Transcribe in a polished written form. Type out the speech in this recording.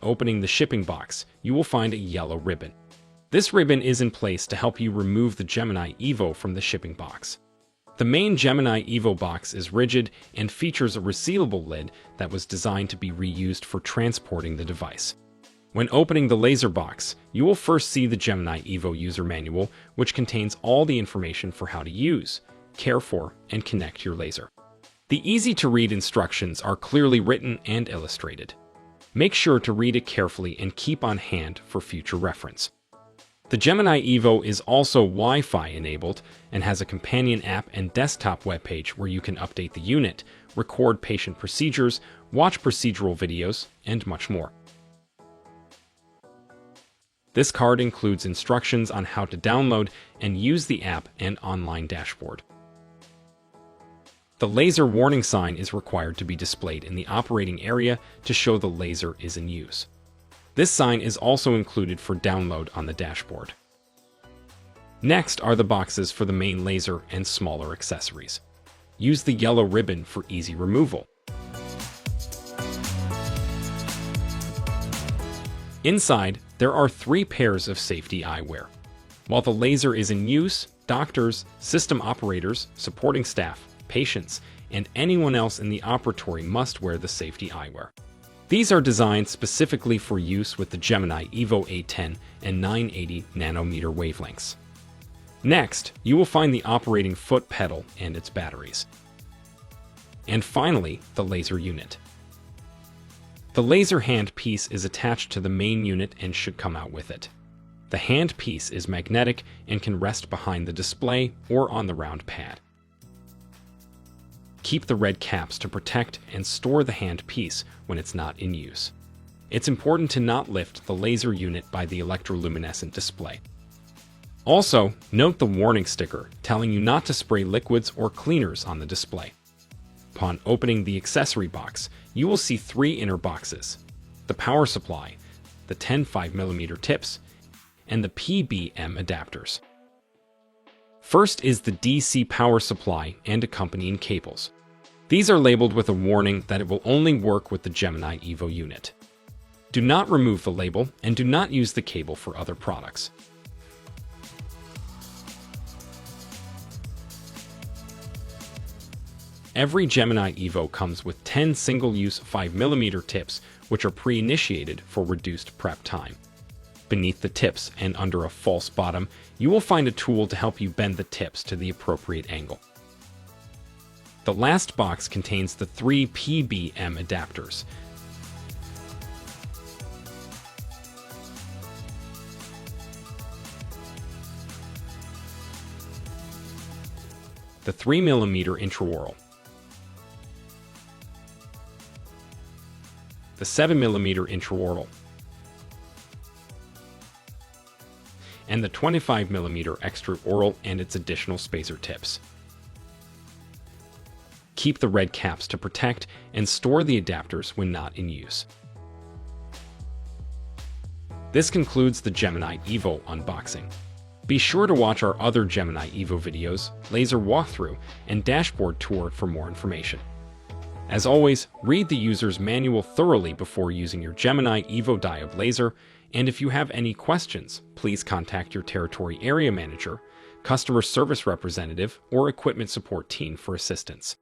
opening the shipping box, you will find a yellow ribbon. This ribbon is in place to help you remove the Gemini EVO from the shipping box. The main Gemini EVO box is rigid and features a resealable lid that was designed to be reused for transporting the device. When opening the laser box, you will first see the Gemini EVO user manual, which contains all the information for how to use, care for, and connect your laser. The easy-to-read instructions are clearly written and illustrated. Make sure to read it carefully and keep on hand for future reference. The Gemini EVO is also Wi-Fi enabled and has a companion app and desktop webpage where you can update the unit, record patient procedures, watch procedural videos, and much more. This card includes instructions on how to download and use the app and online dashboard. The laser warning sign is required to be displayed in the operating area to show the laser is in use. This sign is also included for download on the dashboard. Next are the boxes for the main laser and smaller accessories. Use the yellow ribbon for easy removal. Inside, there are 3 pairs of safety eyewear. While the laser is in use, doctors, system operators, supporting staff, patients, and anyone else in the operatory must wear the safety eyewear. These are designed specifically for use with the Gemini EVO 810 and 980 nanometer wavelengths. Next, you will find the operating foot pedal and its batteries. And finally, the laser unit. The laser hand piece is attached to the main unit and should come out with it. The hand piece is magnetic and can rest behind the display or on the round pad. Keep the red caps to protect and store the hand piece when it's not in use. It's important to not lift the laser unit by the electroluminescent display. Also, note the warning sticker telling you not to spray liquids or cleaners on the display. Upon opening the accessory box, you will see 3 inner boxes: the power supply, the 10 5mm tips, and the PBM adapters. First is the DC power supply and accompanying cables. These are labeled with a warning that it will only work with the Gemini EVO unit. Do not remove the label and do not use the cable for other products. Every Gemini EVO comes with 10 single-use 5mm tips, which are pre-initiated for reduced prep time. Beneath the tips and under a false bottom, you will find a tool to help you bend the tips to the appropriate angle. The last box contains the 3 PBM adapters. The 3mm intraoral, the 7mm intraoral, and the 25mm extraoral and its additional spacer tips. Keep the red caps to protect and store the adapters when not in use. This concludes the Gemini EVO unboxing. Be sure to watch our other Gemini EVO videos, laser walkthrough, and dashboard tour for more information. As always, read the user's manual thoroughly before using your Gemini EVO diode laser, and if you have any questions, please contact your territory area manager, customer service representative, or equipment support team for assistance.